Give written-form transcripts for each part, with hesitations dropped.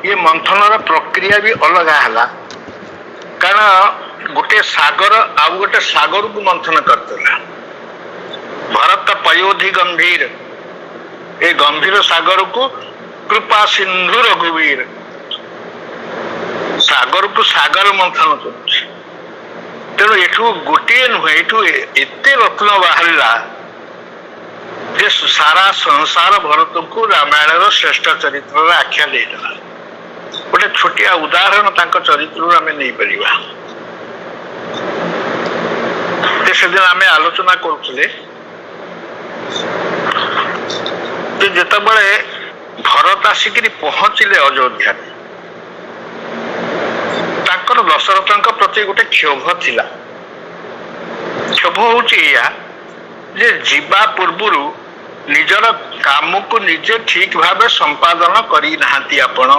ये मंथन प्रक्रिया भी अलग है कारण गोटे सागर आउ गोटे सागर को मंथन करदेला भरत पयोधि गंभीर ए गंभीर सागर को कृपा सिंधु रघुवीर सागर को सागर मंथन कर तेणु एठू गोटे नुहे एठू एते रत्न बाहरिला जे सारा संसार भरत को रामायण श्रेष्ठ चरित्र आख्या देला गोटे छोटिया उदाहरण तांको चरित्र आमे नहीं परिबा सेदिन आमे आलोचना करुले जेतबळे भरत आसिक पहुंचले अयोध्या तांकर दशरथ प्रति गोटे क्षोभ थिला क्षोभ होची या जे जीवा पूर्वरु निजर काम को निजे ठीक भाव संपादन करी नाहंती आपण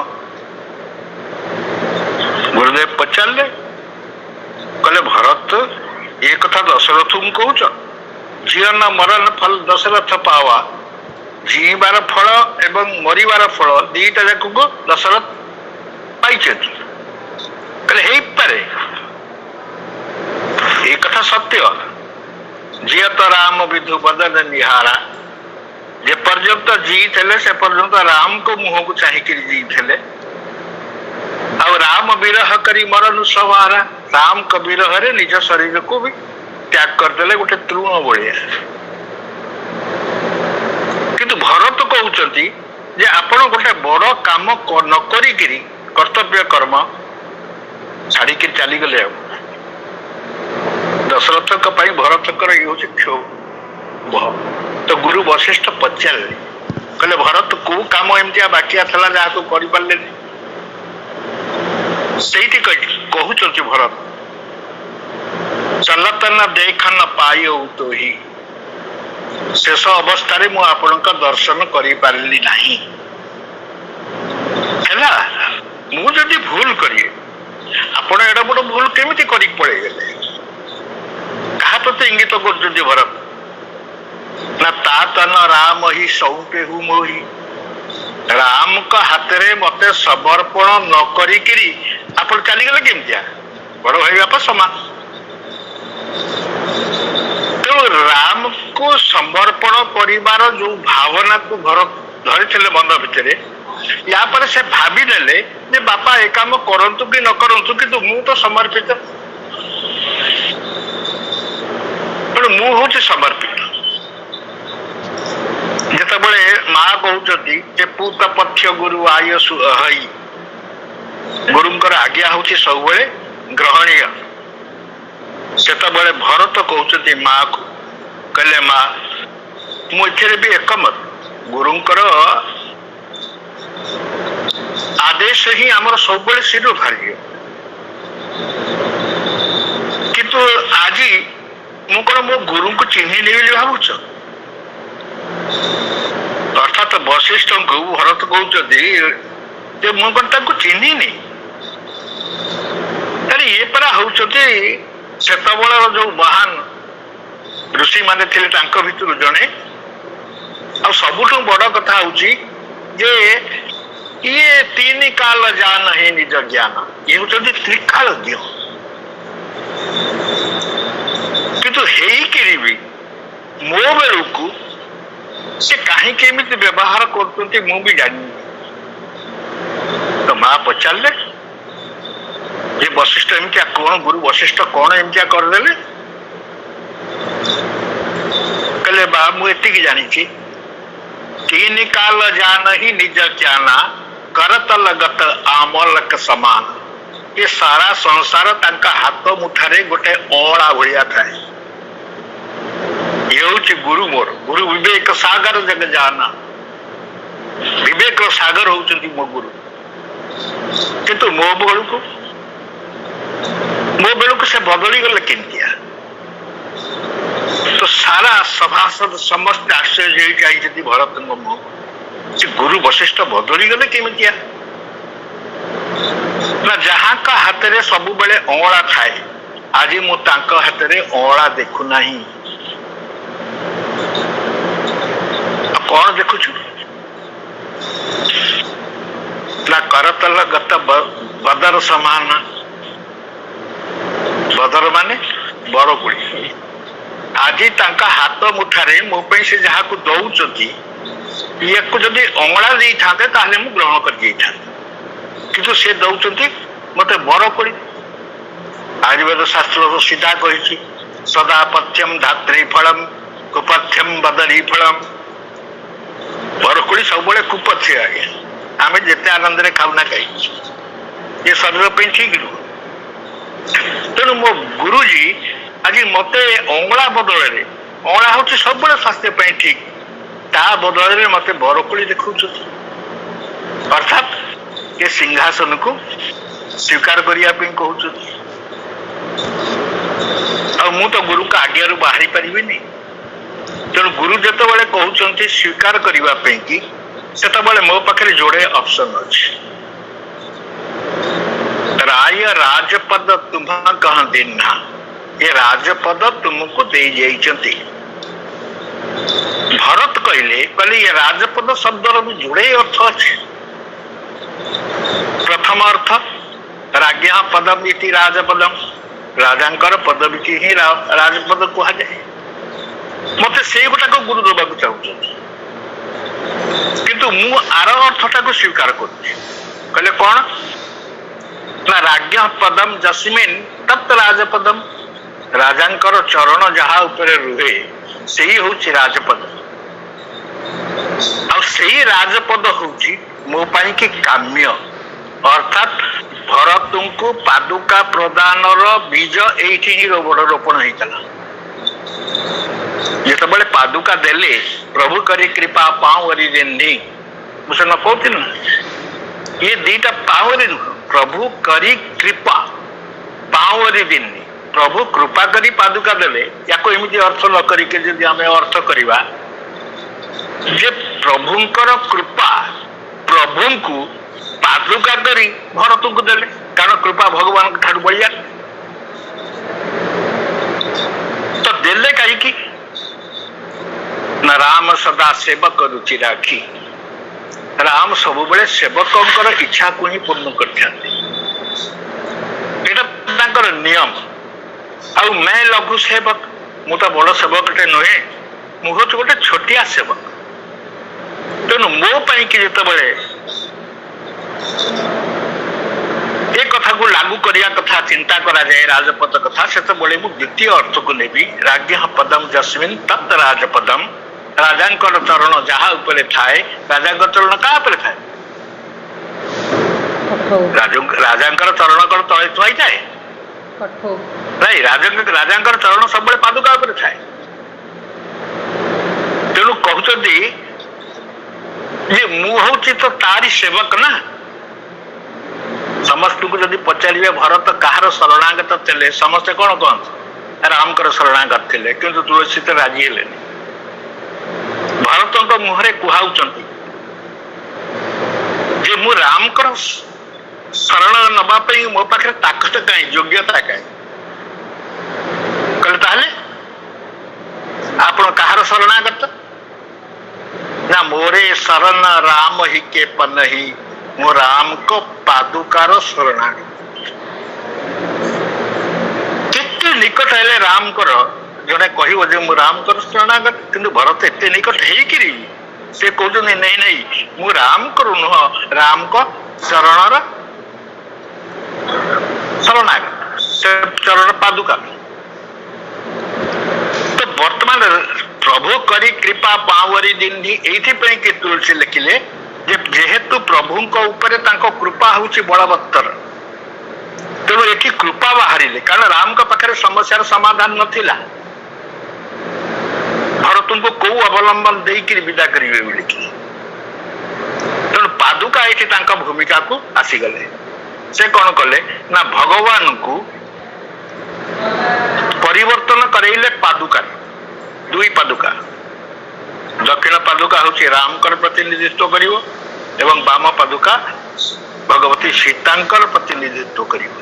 गुरुदेव पचारे कहले भरत ये कथा दशरथ को कहूच जीवन मरण फल दशरथ पावा जीवार फल एवं मरिवार फल दीटा जाक को दशरथ पाई कहले हे पारे ये कथा सत्य जी तो राम विधु बदन निहारा जे पर्यंत जी थे से पर्यंत राम को मुह को चाहिए जी थे और राम विरह करी मरण सवारा राम का विरह रे निज शरीर को भी त्याग करदे गोटे तृण भाया किंतु भरत कहते जे आपण गोटे बड़ काम न करी कर्तव्य कर्म छाड़ी चली गले दशरथ भरत क्षोभ तो गुरु वशिष्ठ पचारे कहले भरत को काम एमती बाकिया था जहाँ कर पारे कहते भरत चलत न देख न पाई तो ही शेष अवस्था मु आपण दर्शन कर पारि नहीं मुझे भूल करिए आपण एडा बड़ भूल केमिति करी पड़े गले कहा प्रति इंगित कर भरत ना तात न राम ही सौंपे हूँ मोही राम का हाथ रे मते समर्पण न करी आपण चली गले केमतिया बड़ भाई बापा समान तेणु राम को समर्पण करिवार जो भावना को भरत धरी बंध भितर या पर से भावी नेले जे बापा ए काम करंतु कि न करंतु किंतु मु तो समर्पित मु हूँ समर्पित जितेबले माँ कहते पूत पथ्य गुरु आय सुहई गुरुंकर आज्ञा हूँ सब ग्रहणीय सेतबले भरत कहते माँ को कहले माँ मुझे भी एकमत गुरुंकर आदेश ही आमर सब सिर भाग्य किंतु आज मु कौन मो गुरु को चिन्ह नहीं भावुच अर्थात वशिष्ठ को भरत कहते मु कौन चिन्ह नहीं अरे ये परा होते सेतबेल जो महान ऋषि माने थे भितर जड़े आ सबुठ बड़ कथा हूँ ये तीन काल जान है निज ज्ञान ये हूँ त्रिकालज्ञ किंतु हेकि भी मो बेलू को से कहीं केमिति व्यवहार करते मु भी जानी तो माँ पचारे ये वशिष्ठ एमतिया कौन गुरु वशिष्ठ कौन एमतिया करदे कहले बा मुझे जानी तीन काल जान ही निज ज्ञाना करतल गत आमलक समान ये सारा संसार तांका हाथ मुठारे गोटे अड़ा भलिया थाए ये हूँ गुरु मोर गुरु विवेक सागर जग जाना विवेक सागर होती मो गुरु किंतु मो बेलू को से बदली गले केमतिया तो सारा सभासद समस्त आश्चर्य भरत से गुरु वशिष्ठ बदली गले केमतिया ना जहाँ का हाथ रे सब बेले अड़ा थाए आज मु तांका हाथ रे अड़ा देखु नहीं कौन देखुछु ना भरतल गत बदर समान बदर माने बरकोड़ी आज हाथ मुठारे मो से जहाँ को दौरान ये जदि अंगड़ा दे था ग्रहण कर किंतु से दौरान मत बरकोड़ी आयुर्वेद शास्त्र सीधा कही सदा पथ्यम धात्री फलम कुपथ्यम बदरी फलम बरकोड़ी सब कुपथ्य आगे आम जिते आनंद खाऊना कहीं ये शरीर पर ठीक नुह तेणु मो गुरुजी आज मत अंगड़ा बदल अंगड़ा हूँ सब स्वास्थ्य ठीक ता बदल मत बरकोड़ी देखा अर्थात ये सिंहासन को स्वीकार करने कहते मु तो गुरु का आज्ञा बाहरी पारि तेणु गुरु जिते कहते स्वीकार करने की सेतबले मो पाखे जोड़े ऑप्शन अच्छे राय राजपद तुम कह दिना ये राजपद तुमको दे जाइछंती भरत कहले ये राजपद शब्दर भी जोड़े अर्थ अच्छे प्रथम अर्थ राज्ञा पदम इति राजपदम राजांकर पदवी ही राजपद कह जाए मत से गुटाक गुरु देवा चाहूँ किंतु मु आर अर्थटा को स्वीकार कर कौन ना राज्ञ पदम जस्मिन तत् राजपदम राजांकर चरण जहाँ ऊपर रुहे से ही हूँ राजपद आई राजपद हूँ मो पाई कि काम्य अर्थात भरत को पादुका प्रदान बीज एठी ही रोपण होता जिते पादुका देले प्रभु करी कृपा पावरी देनी मुझे न कहती ना ये दीटा पावरी प्रभु करी कृपा पावरी देनी प्रभु कृपा करी पादुका देले या एमती अर्थ न करके जदि आम अर्थ करवा जे प्रभुंकर कृपा प्रभु को पादुका करी भरत को देले कारण कृपा भगवान ठारू बढ़िया तो देले कहीं ना राम सदा सेवक रुचि राखी राम सब बेले सेवक इच्छा को ही पूर्ण कर नियम आउ मैं लघु सेवक मु तो बड़ सेवकटे नुहे मुझे गोटे छोटिया सेवक तेणु मो पाई कि जिते ये कथा को लागू करने कथा चिंता करा जाए राजपद कथा से द्वितीय अर्थ को नेबी राज्ञ पदम जस्मिन तत् राजपदम राजांकर चरण जहाँ ऊपर थाए राजांकर चरण क्या ऊपर थाए राजांकर चरण कर तले थुआई थाए नहीं राजांकर चरण सब पादुका ऊपर थाए तेणु कहते मु हूँ तो तारी सेवक ना समस्त को जब पचारे भरत कहार शरणागत थे समस्ते कौन कहते रामकर शरणागत थे किंतु तुलसी तो राजी हेले भरत मुहरे कहते जे मु रामकर शरण नवाई मो पाखे ताकत कहीं योग्यता कहीं कहले आपण कहार शरणागत ना मोरे शरण राम ही के पनही मो राम को पादुकार शरणागत केते निकट हेले राम कर जड़े कह राम कर शरणागत किंतु भरत एत निकट है से कहते नहीं नहीं मु राम करू नुह राम को शरण शरणागत चरण पादुका तो वर्तमान प्रभु करी कृपा पावरी दिनी एइथिपई के तुलसी लिखिले जेहेतु प्रभु ऊपर कृपा हूँ बलवत्तर तेणु ये कृपा बाहर कारण राम का पाखे समस्यार समाधान नथिला भरत को कौ अवलंबन देकर विदा करेंगे बोली तेणु पादुका ये भूमिका को आसीगले से कौन कले ना भगवान को परिवर्तन करेले पादुका दुई पादुका दक्षिण पादुका हूँ रामकर प्रतिनिधित्व करिवो एवं वाम पादुका भगवती सीतांकर प्रतिनिधित्व करिवो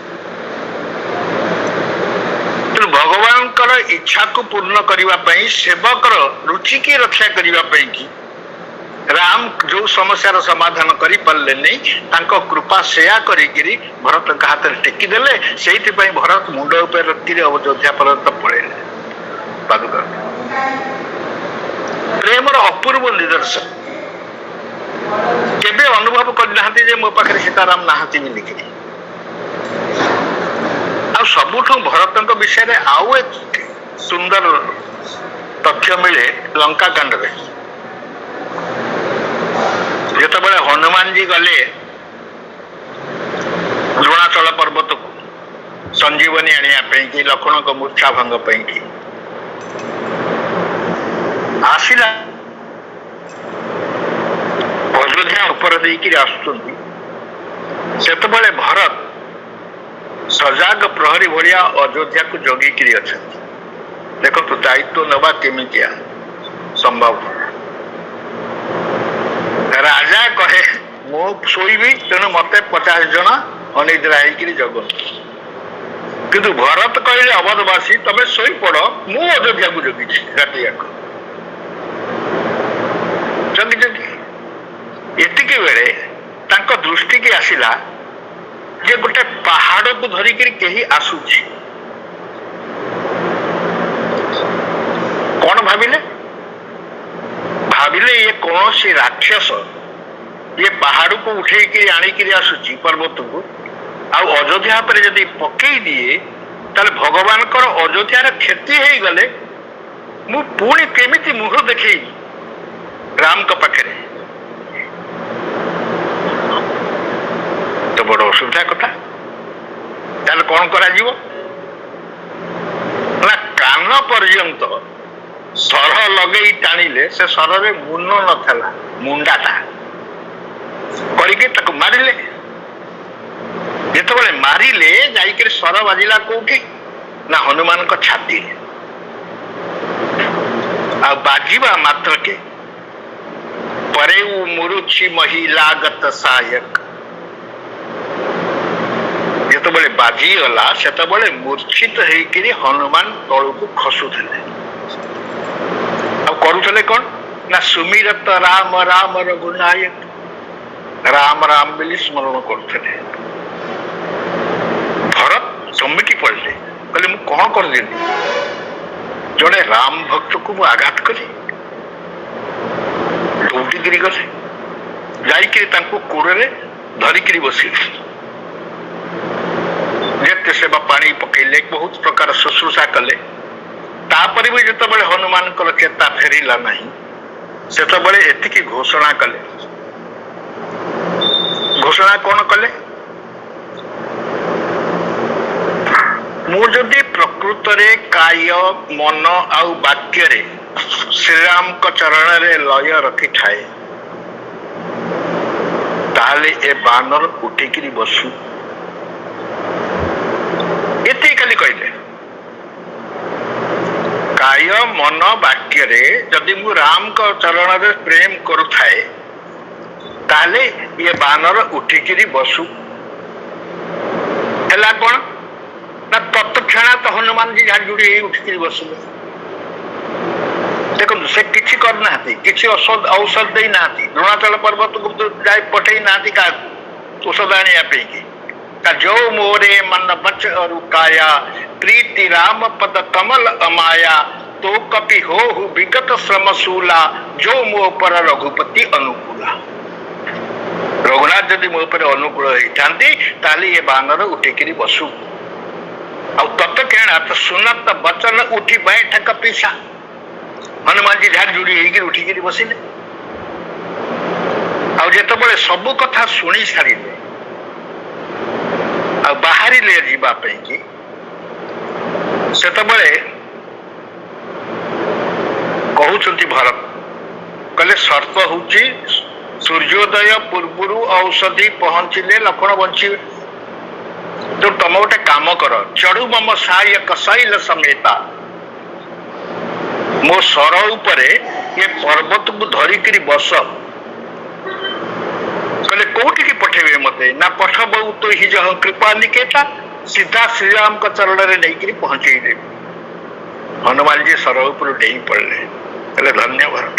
तेणु भगवान इच्छा को पूर्ण करने सेवकर रुचि की रक्षा करने की राम जो समस्यार समाधान करि पारले नहीं तांको कृपा सेया करिगिरी भरत का हाथ टेकी देले सेहिति पई भरत मुंड ऊपर रखिरे अयोध्या पर्यंत पळेले पादुका प्रेमर अपूर्व निदर्शन केबे अनुभव करनाहांती जे मो पाखरे सीताराम नाहांती लिखिरी आ सबुठ भरतଙ୍କ विषय आउ एक सुंदर तथ्य मिले लंका कांड में जिते हनुमान जी गले द्रोणाचल पर्वत को संजीवनी आने कि लक्ष्मण को मूर्छा भंग की आसला अयोध्या उपर देकी आसुचंती सेतबेले भरत सजाग प्रहरी भलिया अयोध्या को जगिकी अछंती देखो दायित्व नवा केमितिया संभव राजा कहे मो शोबी तेणु मत 50 जन अनिद्रा जगन किंतु भरत कहले अवधवासी तमे शोई पड़ मु अयोध्या को जगी राति जाक जगी जगी एतिके बेले तांको दृष्टि की आसिला जे गोटे पहाड़ को धरिक कहीं आसुची कौन भाविले भाविले ये कौन सी राक्षस ये पहाड़ को उठे आनिक आसुची पर्वत को अयोध्या पर जदि पकई दिए ताले भगवान कर अयोध्यार क्षति हो गले मु पुणी केमिति मुह देखी राम का पाखरे तो बड़ असुविधा कथा ताले कौन करा जीवो ना कान पर्यंत सर लगे टाणिले से सर रे मुन नथला मुंडाटा करके मारिले जिते मारिले जाइके सर बाजिला कोठी ना हनुमान को छाती आ बाजिबा मात्र के परे मुरुछि महिलागत सहायक जिते बाजी गला से मूर्छित होकर हनुमान तलू को खसुले करुले कौन ना सुमिरत राम राम रघुनायक राम राम बोली स्मरण करुले भरत चमकी पड़े कहले मु कौन कर जड़े राम भक्त को मु आघात कली दौड़िकी गले जाइए कोड़े धरिकी बसिले जेते सेवा पानी पकईले बहुत प्रकार शुश्रूषा कले तापर भी जिते हनुमान चेता फेरला नहीं से एतिकी घोषणा कले घोषणा कौन कले मुझे प्रकृत रे काय मन आउ वाक्य रे श्रीराम को चरण रे लय रखी थाए ताले ए बानर उठिकी बसु एति खाली कहले काय मन वाक्य रे जदि मु राम को चरण रे प्रेम करुथाए ताले ये बानर उठिकी बसु है कौन ना तत्क्षणा तो हनुमान जी झाड़जुड़ी उठिकी बसले देखो से किसी करना किसी औषध दे ना द्रोणाचल पर्वत को जाए पठे ना क्या औषध आने का जो मोरे मन बच और काया प्रीति राम पद कमल अमाया तो कपि हो विगत श्रमशूला जो मो पर रघुपति अनुकूला रघुनाथ जदि मो पर अनुकूल होता ये बानर उठिकी बसु तत्क्षण तो सुनत बचन उठी बैठक पीछा हनुमान जी झाड़ जुड़ी होगी उठिकी बसिले आते सबू कथा शुणी सारे बाहरी जावाई कि कहते भरत कहले शर्त हूँ सूर्योदय पूर्वर औषधि पहुंचले लक्ष्मण बंची तो तुम गोटे काम कर चढ़ू मम सहायक शैल समेता मो सर उपरे ये पर्वत को धरिकी बस कहले कौटी की पठेबे मते ना पठबू तो ही जह कृपा निकेता सीधा श्रीराम का चरण रे नहीं पहुंचे दे हनुमान जी सर ऊपर डेई पड़े धन्य भरत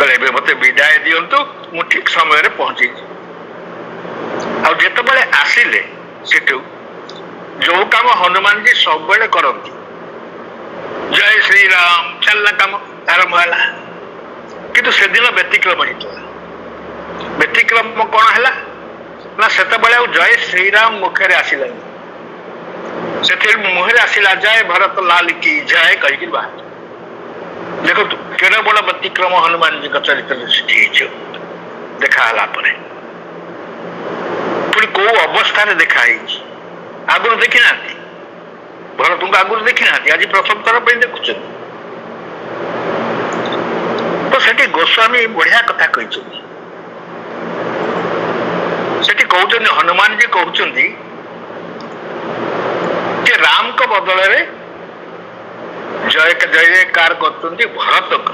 କହିଲେ ଏବେ ମତେ ବିଦାୟ ଦିଅନ୍ତୁ, ମୁଁ ଠିକ ସମୟରେ ପହଞ୍ଚିଛି। ଆଉ ଯେତେବେଳେ ଆସିଲେ ସେଠୁ ଯୋଉ କାମ ହନୁମାନଜୀ ସବୁବେଳେ କରନ୍ତି, ଜୟ ଶ୍ରୀରାମ ଚାଲିଲା କାମ ଆରମ୍ଭ ହେଲା। କିନ୍ତୁ ସେଦିନ ବ୍ୟତିକ୍ରମ ହେଇଥିଲା। ବ୍ୟତିକ୍ରମ କଣ ହେଲା ନା ସେତେବେଳେ ଆଉ ଜୟ ଶ୍ରୀରାମ ମୁଖରେ ଆସିଲାନି, ସେଥିରେ ମୁହଁରେ ଆସିଲା ଜୟ ଭରତ ଲାଲ କି ଜୟ କହିକି ବାହାରିଲା। ଦେଖନ୍ତୁ କେଡେ ବଡ ବ୍ୟତିକ୍ରମ ହନୁମାନଜୀଙ୍କ ଚରିତ୍ରରେ ସେଠି ହେଇଛି। ଦେଖା ହେଲା ପରେ ପୁଣି କୋଉ ଅବସ୍ଥାରେ ଦେଖା ହେଇଛି, ଆଗରୁ ଦେଖିନାହାନ୍ତି, ଭରତଙ୍କୁ ଆଗରୁ ଦେଖିନାହାନ୍ତି, ଆଜି ପ୍ରଥମ ଥର ପାଇଁ ଦେଖୁଛନ୍ତି। ତ ସେଠି ଗୋସ୍ୱାମୀ ବଢିଆ କଥା କହିଛନ୍ତି। ସେଠି କହୁଛନ୍ତି, ହନୁମାନଜୀ କହୁଛନ୍ତି ଯେ ରାମଙ୍କ ବଦଳରେ ଜୟ ଜୟକାର କରୁଛନ୍ତି ଭରତଙ୍କ।